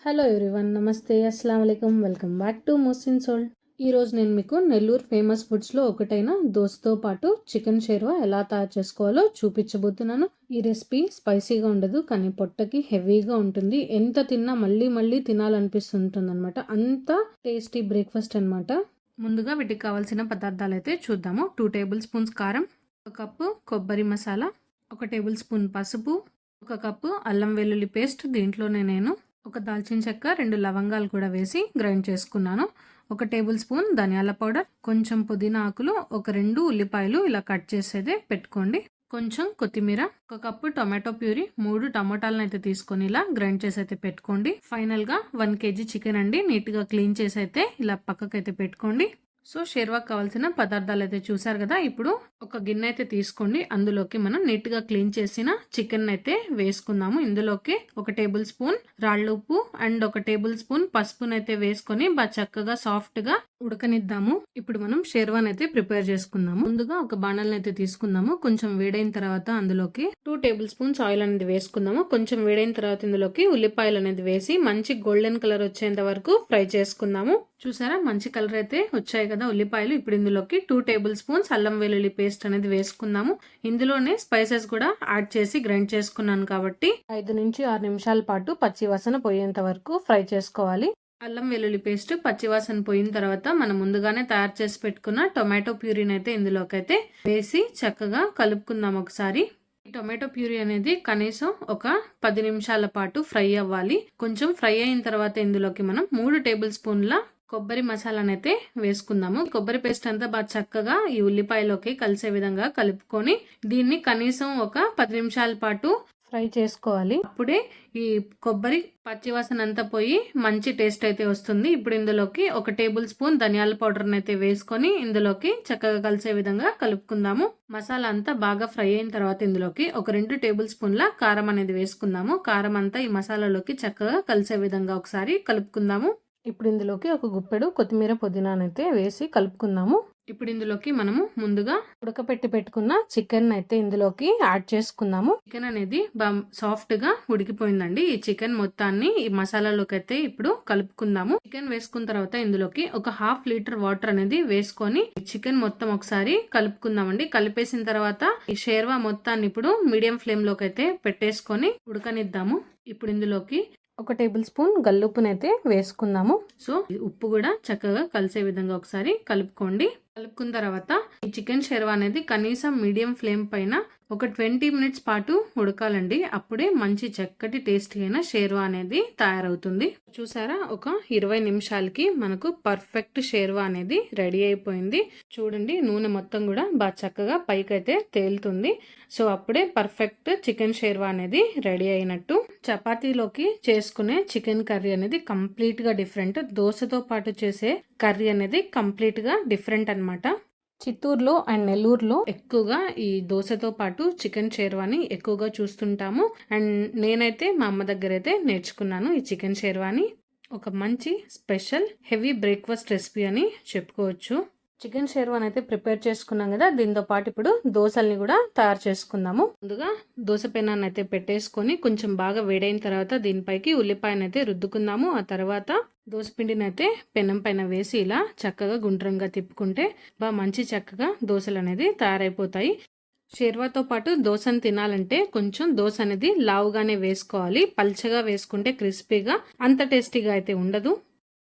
Hello everyone, namaste, అస్సలం వాలేకుమ్. Welcome back to Mohsin soul. ఈరోజు నేను మీకు నెల్లూరు ఫేమస్ ఫుడ్స్లో ఒకటైన దోసతో పాటు చికెన్ షేర్వా ఎలా తయారు చేసుకోవాలో చూపించబోతున్నాను. ఈ రెసిపీ స్పైసీగా ఉండదు, కానీ పొట్టకి హెవీగా ఉంటుంది. ఎంత తిన్నా మళ్ళీ మళ్ళీ తినాలనిపిస్తుంటుంది అనమాట. అంత టేస్టీ బ్రేక్ఫాస్ట్ అనమాట. ముందుగా వీటికి కావాల్సిన పదార్థాలు అయితే చూద్దాము. 2 టేబుల్ స్పూన్స్ కారం, 1 కప్పు కొబ్బరి మసాలా, 1 టేబుల్ స్పూన్ పసుపు, 1 కప్పు అల్లం వెల్లుల్లి పేస్ట్. దీంట్లోనే నేను 1 దాల్చిన చెక్క, 2 లవంగాలు కూడా వేసి గ్రైండ్ చేసుకున్నాను. 1 టేబుల్ స్పూన్ ధనియాల పౌడర్, కొంచెం పుదీనా ఆకులు, 2 ఉల్లిపాయలు ఇలా కట్ చేసేదే పెట్టుకోండి. కొంచెం కొత్తిమీర, 1 కప్పు టొమాటో ప్యూరీ, 3 టమోటాలను అయితే తీసుకొని ఇలా గ్రైండ్ చేసి అయితే పెట్టుకోండి. ఫైనల్ గా 1 కేజీ చికెన్ అండి, నీట్ గా క్లీన్ చేసి అయితే ఇలా పక్కకైతే పెట్టుకోండి. సో షేర్వాకి కావాల్సిన పదార్థాలు అయితే చూసారు కదా. ఇప్పుడు ఒక గిన్నె అయితే తీసుకోండి. అందులోకి మనం నీట్ గా క్లీన్ చేసిన చికెన్ అయితే వేసుకుందాము. ఇందులోకి 1 టేబుల్ స్పూన్ రాళ్ళ ఉప్పు అండ్ 1 టేబుల్ స్పూన్ పసుపును అయితే వేసుకొని బాగా చక్కగా సాఫ్ట్ గా ఉడకనిద్దాము. ఇప్పుడు మనం షేర్వాన్ అయితే ప్రిపేర్ చేసుకుందాము. ముందుగా ఒక బాణల్ని అయితే తీసుకుందాము. కొంచెం వేడైన తర్వాత అందులోకి 2 టేబుల్ స్పూన్స్ ఆయిల్ అనేది వేసుకుందాము. కొంచెం వేడైన తర్వాత ఇందులోకి ఉల్లిపాయలు అనేది వేసి మంచి గోల్డెన్ కలర్ వచ్చేంత వరకు ఫ్రై చేసుకుందాము. చూసారా, మంచి కలర్ అయితే వచ్చాయి కదా ఉల్లిపాయలు. ఇప్పుడు ఇందులోకి 2 టేబుల్ స్పూన్స్ అల్లం వెల్లుల్లి పేస్ట్ అనేది వేసుకుందాము. ఇందులోనే స్పైసెస్ కూడా యాడ్ చేసి గ్రైండ్ చేసుకున్నాను కాబట్టి 5 నుంచి 6 నిమిషాల పాటు పచ్చి వాసన పోయేంత వరకు ఫ్రై చేసుకోవాలి. అల్లం వెల్లుల్లి పేస్ట్ పచ్చివాసన పోయిన తర్వాత మనం ముందుగానే తయారు చేసి పెట్టుకున్న టొమాటో ప్యూరీని అయితే ఇందులోకి అయితే వేసి చక్కగా కలుపుకుందాం ఒకసారి. ఈ టొమాటో ప్యూరీ అనేది కనీసం ఒక 10 నిమిషాల పాటు ఫ్రై అవ్వాలి. కొంచెం ఫ్రై అయిన తర్వాత ఇందులోకి మనం 3 టేబుల్ స్పూన్ల కొబ్బరి మసాలానైతే వేసుకుందాము. కొబ్బరి పేస్ట్ అంతా బాగా చక్కగా ఈ ఉల్లిపాయలోకి కలిసే విధంగా కలుపుకొని దీన్ని కనీసం ఒక 10 నిమిషాల పాటు ఫ్రై చేసుకోవాలి. అప్పుడే ఈ కొబ్బరి పచ్చివాసన అంతా పోయి మంచి టేస్ట్ అయితే వస్తుంది. ఇప్పుడు ఇందులోకి 1 టేబుల్ స్పూన్ ధనియాల పౌడర్ అయితే వేసుకొని ఇందులోకి చక్కగా కలిసే విధంగా కలుపుకుందాము. మసాలా అంతా బాగా ఫ్రై అయిన తర్వాత ఇందులోకి 2 టేబుల్ స్పూన్ల కారం అనేది వేసుకుందాము. కారం అంతా ఈ మసాలాలోకి చక్కగా కలిసే విధంగా ఒకసారి కలుపుకుందాము. ఇప్పుడు ఇందులోకి 1 గుప్పెడు కొత్తిమీర పుదీనానైతే వేసి కలుపుకుందాము. ఇప్పుడు ఇందులోకి మనము ముందుగా ఉడకపెట్టి పెట్టుకున్న చికెన్ అయితే ఇందులోకి యాడ్ చేసుకుందాము. చికెన్ అనేది సాఫ్ట్ గా ఉడికిపోయిందండి. ఈ చికెన్ మొత్తాన్ని ఈ మసాలాలోకి అయితే ఇప్పుడు కలుపుకుందాము. చికెన్ వేసుకున్న తర్వాత ఇందులోకి 1/2 లీటర్ వాటర్ అనేది వేసుకొని చికెన్ మొత్తం ఒకసారి కలుపుకుందామండి. కలిపేసిన తర్వాత ఈ షేర్వా మొత్తాన్ని ఇప్పుడు మీడియం ఫ్లేమ్ లోకి అయితే పెట్టేసుకొని ఉడకనిద్దాము. ఇప్పుడు ఇందులోకి 1 టేబుల్ స్పూన్ గల్లుప్పునైతే వేసుకుందాము. సో ఉప్పు కూడా చక్కగా కలిసే విధంగా ఒకసారి కలుపుకోండి. కలుపుకున్న తర్వాత ఈ చికెన్ షేర్వా అనేది కనీసం మీడియం ఫ్లేమ్ పైన ఒక 20 మినిట్స్ పాటు ఉడకాలండి. అప్పుడే మంచి చక్కటి టేస్టీ అయిన షేర్వా అనేది తయారవుతుంది. చూసారా, ఒక 20 నిమిషాలకి మనకు పర్ఫెక్ట్ షేర్వా అనేది రెడీ అయిపోయింది. చూడండి, నూనె మొత్తం కూడా బాగా చక్కగా పైకైతే తేలుతుంది. సో అప్పుడే పర్ఫెక్ట్ చికెన్ షేర్వా అనేది రెడీ అయినట్టు. చపాతీలోకి చేసుకునే చికెన్ కర్రీ అనేది కంప్లీట్ గా డిఫరెంట్. దోశతో పాటు చేసే కర్రీ అనేది కంప్లీట్ గా డిఫరెంట్ అన్నమాట. చిత్తూరులో అండ్ నెల్లూరులో ఎక్కువగా ఈ దోశతో పాటు చికెన్ షేర్వాని ఎక్కువగా చూస్తుంటాము. అండ్ నేనైతే మా అమ్మ దగ్గర అయితే నేర్చుకున్నాను ఈ చికెన్ షేర్వాని. ఒక మంచి స్పెషల్ హెవీ బ్రేక్ఫాస్ట్ రెసిపీ అని చెప్పుకోవచ్చు. చికెన్ షేర్వాని అయితే ప్రిపేర్ చేసుకున్నాం కదా, దీంతో పాటు ఇప్పుడు దోశల్ని కూడా తయారు చేసుకుందాము. ముందుగా దోశ పెనాన్ని అయితే పెట్టేసుకొని కొంచెం బాగా వేడైన తర్వాత దీనిపైకి ఉల్లిపాయను అయితే రుద్దుకుందాము. ఆ తర్వాత దోశ పిండిని అయితే పెనం పైన వేసి ఇలా చక్కగా గుండ్రంగా తిప్పుకుంటే బాగా మంచి చక్కగా దోశలు అనేది తయారైపోతాయి. షేర్వాతో పాటు దోశను తినాలంటే కొంచెం దోశ అనేది లావుగానే వేసుకోవాలి. పల్చగా వేసుకుంటే క్రిస్పీగా అంత టేస్టీగా అయితే ఉండదు.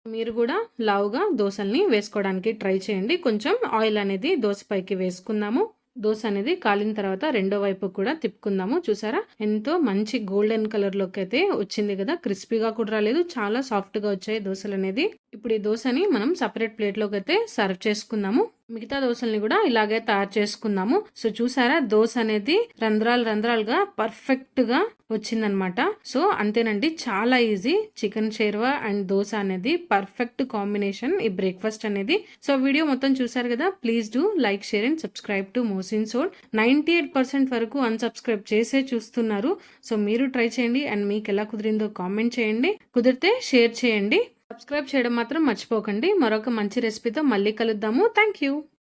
మీరు కూడా లావుగా దోశల్ని వేసుకోవడానికి ట్రై చేయండి. కొంచెం ఆయిల్ అనేది దోశ పైకి వేసుకుందాము. దోశ అనేది కాలిన తర్వాత రెండో వైపు కూడా తిప్పుకుందాము. చూసారా, ఎంతో మంచి గోల్డెన్ కలర్ లోకి అయితే వచ్చింది కదా. క్రిస్పీగా కూడా రాలేదు, చాలా సాఫ్ట్ గా వచ్చాయి దోశలు అనేది. ఇప్పుడు ఈ దోశని మనం సపరేట్ ప్లేట్ లోకి అయితే సర్వ్ చేసుకుందాము. మిగతా దోశల్ని కూడా ఇలాగే తయారు చేసుకుందాము. సో చూసారా, దోశ అనేది రంధ్రాలుగా పర్ఫెక్ట్ గా వచ్చిందనమాట. సో అంతేనండి, చాలా easy. Chicken sherwa and dosa అనేది పర్ఫెక్ట్ కాంబినేషన్ ఈ బ్రేక్ఫాస్ట్ అనేది. సో వీడియో మొత్తం చూసారు కదా. Please do like, share and subscribe to Mohsin soul. 98% వరకు అన్సబ్స్క్రైబ్ చేసే చూస్తున్నారు. సో మీరు ట్రై చేయండి అండ్ మీకు ఎలా కుదిరిందో కామెంట్ చేయండి. కుదిరితే షేర్ చేయండి. సబ్స్క్రైబ్ చేయడం మాత్రం మర్చిపోకండి. మరొక మంచి రెసిపీతో మళ్ళీ కలుద్దాము. Thank you.